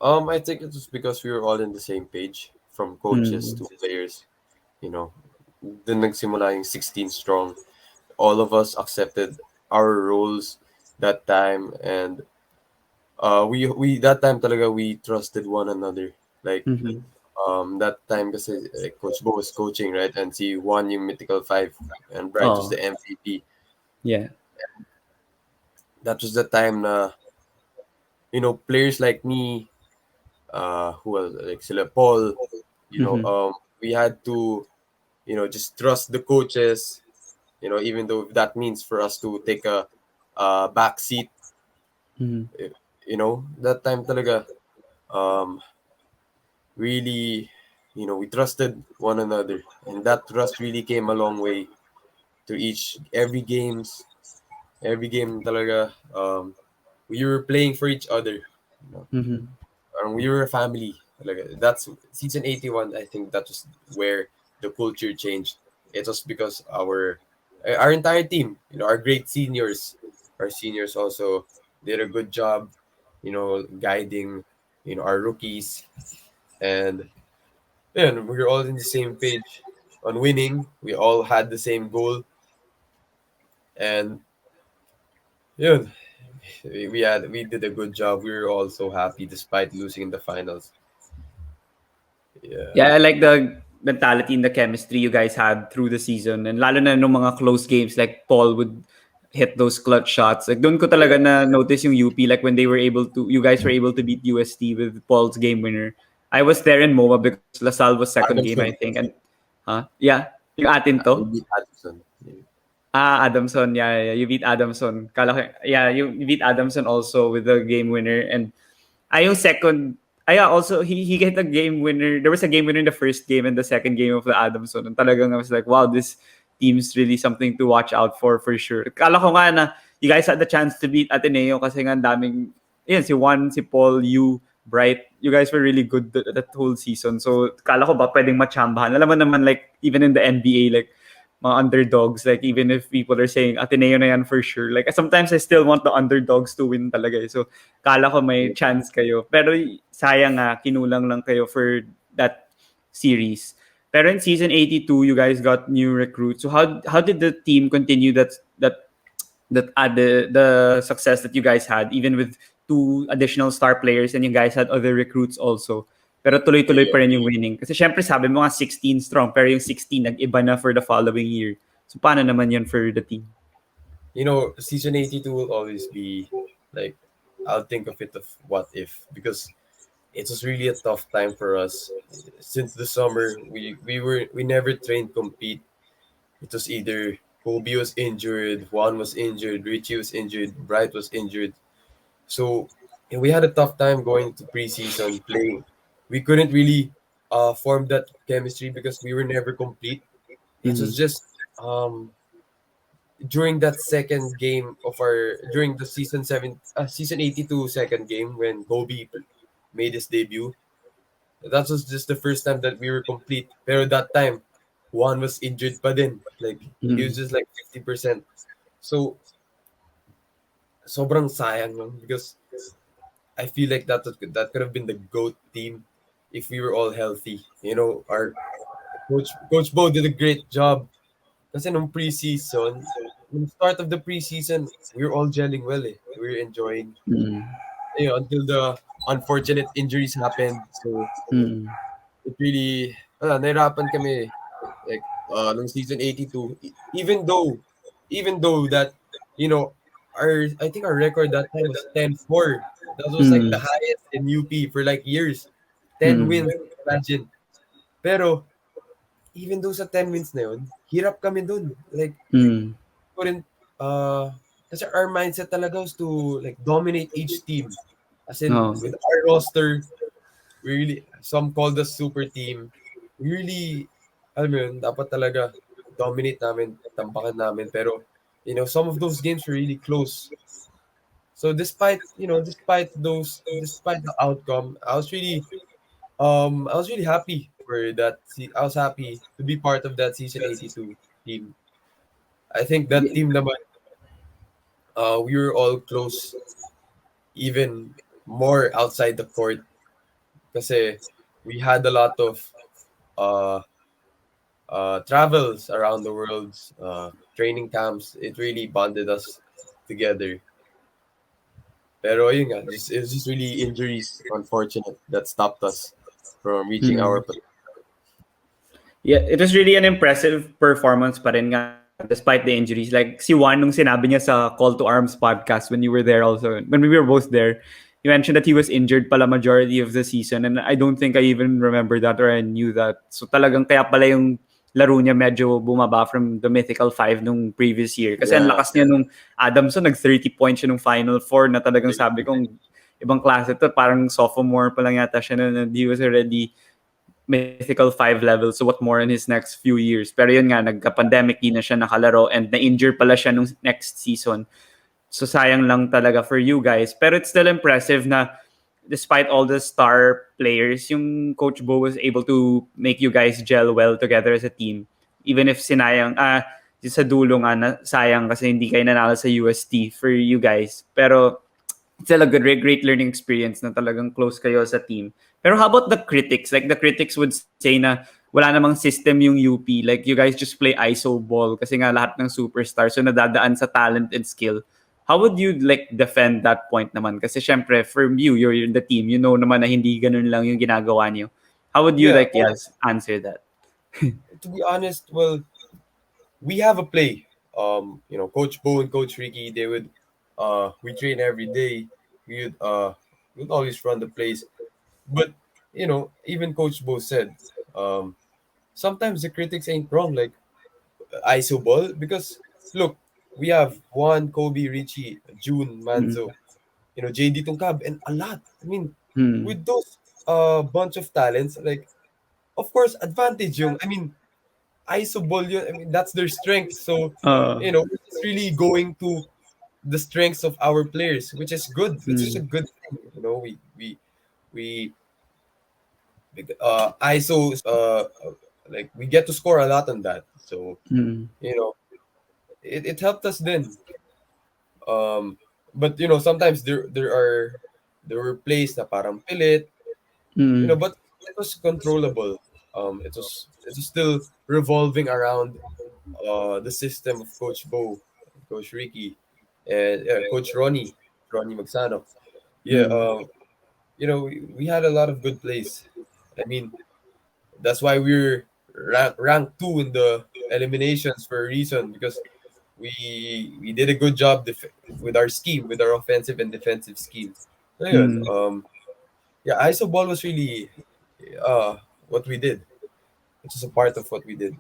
I think it was because we were all in the same page, from coaches Mm. to players. You know, then nagsimula yung 16 strong. All of us accepted our roles that time, and we that time talaga we trusted one another. Like Mm-hmm. that time kasi Coach Bo was coaching, right, and si Juan yung mythical five, and Bright was Oh, the MVP. yeah. That was the time na players like me, who else, like sila Paul, Mm-hmm. we had to just trust the coaches, even though that means for us to take a back seat. Mm-hmm. That time talaga, um, really, we trusted one another, and that trust really came a long way to each every game talaga. We were playing for each other, you know. Mm-hmm. We were a family. Talaga. That's season 81. I think that was where the culture changed. It was because our entire team, our great seniors, our seniors also did a good job, guiding, our rookies, and we were all in the same page on winning. We all had the same goal, and yeah, we did a good job. We were all so happy despite losing in the finals. Yeah. Yeah, I like the mentality and the chemistry you guys had through the season. And lalo na nung mga close games, like Paul would hit those clutch shots. Like doon ko talaga na notice yung UP, like when you guys were able to beat UST with Paul's game winner. I was there in MOA because Lasal was second game, I Adamson. think. And yeah, yung atin We to. beat Adamson. Adamson. Yeah, yeah, yeah. You beat Adamson. Kala ko, yeah, you beat Adamson also with the game winner. And yung second, also, he hit a game winner. There was a game winner in the first game and the second game of the Adamson. And talagang I was like, wow, this team's really something to watch out for sure. Kala ko nga na you guys had the chance to beat Ateneo kasi nga ang daming, yun, si Juan, si Paul, you, Bright, you guys were really good that whole season. So, kala ko ba pwedeng machambahan. Alam mo naman, like, even in the NBA, like, mga underdogs, like, even if people are saying, Ateneo na yan for sure. Like, sometimes I still want the underdogs to win talaga. So, kala ko may chance kayo. Pero sayang nga, kinulang lang kayo for that series. Pero in season 82, you guys got new recruits. So how did the team continue the success that you guys had, even with two additional star players and you guys had other recruits also? Pero tuloy-tuloy pa Yeah. rin yung winning. Kasi syempre sabi mo nga 16 strong, pero yung 16 nag-iba na for the following year. So paano naman yun for the team? Season 82 will always be like, I'll think of it of what if, because it was really a tough time for us. Since the summer, we never trained compete. It was either Kobe was injured, Juan was injured, Richie was injured, Bright was injured. So we had a tough time going to preseason playing. We couldn't really form that chemistry because we were never complete. It Mm-hmm. was just um during that second game of our during the season 82 second game when Kobe made his debut. That was just the first time that we were complete. Pero that time, Juan was injured pa din. Like, he Mm-hmm. was just like 50%. So, sobrang sayang nun because I feel like that could have been the GOAT team if we were all healthy. Our Coach Bo did a great job. Kasi nung preseason, nung start of the preseason, we were all gelling well eh. We were enjoying, until the unfortunate injuries happened. So, Mm-hmm. it really, nahirapan kami. Like, nung season 82, even though that, you know, I think our record that time was 10-4. That was like the Mm-hmm. highest in UP for like years. 10 Mm-hmm. wins, imagine. Pero, even though sa 10 wins na yun, hirap kami dun. Like, Mm-hmm. couldn't, uh, kasi our mindset talaga was to like dominate each team. As in, Oh. with our roster, we really, some called us super team. We really, alam mo yun, dapat talaga dominate namin, tampakan namin. Pero, some of those games were really close. So despite the outcome, I was really happy for that. I was happy to be part of that season 82 team. I think that team naman, we were all close, even more outside the court. Kasi we had a lot of uh, travels around the world, training camps. It really bonded us together. Pero yun nga, it was just really injuries, unfortunate, that stopped us from reaching our Mm. plan. Yeah, it was really an impressive performance pa rin nga despite the injuries. Like si Juan, nung sinabi niya sa Call to Arms podcast when you were there also, when we were both there, he mentioned that he was injured pala majority of the season and I don't think I even remember that or I knew that. So talagang kaya pala yung laro niya medyo bumaba from the mythical 5 nung previous year. Kasi ang Yeah, lakas niya nung Adamson, nag 30 points siya nung Final Four na talagang sabi kong ibang klase to. Parang sophomore pa lang yata siya and he was already mythical 5 level. So what more in his next few years? Pero yun nga, nagka-pandemic, di na siya nakalaro and na-injure pala siya nung next season. So sayang lang talaga for you guys. Pero it's still impressive na despite all the star players, yung Coach Bo was able to make you guys gel well together as a team. Even if sinayang, sa dulo nga, na, sayang kasi hindi kayo nanalo sa UST for you guys. Pero it's still a good, great learning experience na talagang close kayo sa team. Pero how about the critics? Like the critics would say na wala namang system yung UP. Like you guys just play ISO ball kasi nga lahat ng superstars so nadadaan sa talent and skill. How would you like defend that point naman? Kasi syempre, for you, you're in the team. You know naman na hindi ganun lang yung ginagawa niyo. How would you yeah. like yes answer that? To be honest, well, we have a play. Coach Bo and Coach Ricky, we train every day. We'd always run the plays. But, even Coach Bo said, um, sometimes the critics ain't wrong, like ISO ball, because look, we have Juan, Kobe, Richie, June, Mm. Manzo, JD Tungkab, and a lot. I mean, Mm. with those bunch of talents, like, of course, advantage yung, I mean, ISO ball yun, I mean, that's their strength. So, Uh, it's really going to the strengths of our players, which is good. Which is a mm. good thing. We ISO like we get to score a lot on that. So, Mm. you know, it helped us then. Um, but sometimes there were plays na parang pilit, Mm. but it was controllable. It was still revolving around the system of Coach Bo, Coach Ricky, and Coach Ronnie Magsano. Yeah, Mm. we had a lot of good plays. I mean, that's why we're ranked two in the eliminations for a reason, because we did a good job with our scheme, with our offensive and defensive scheme. So yun, Mm. yeah, ISO ball was really uh what we did. It was a part of what we did.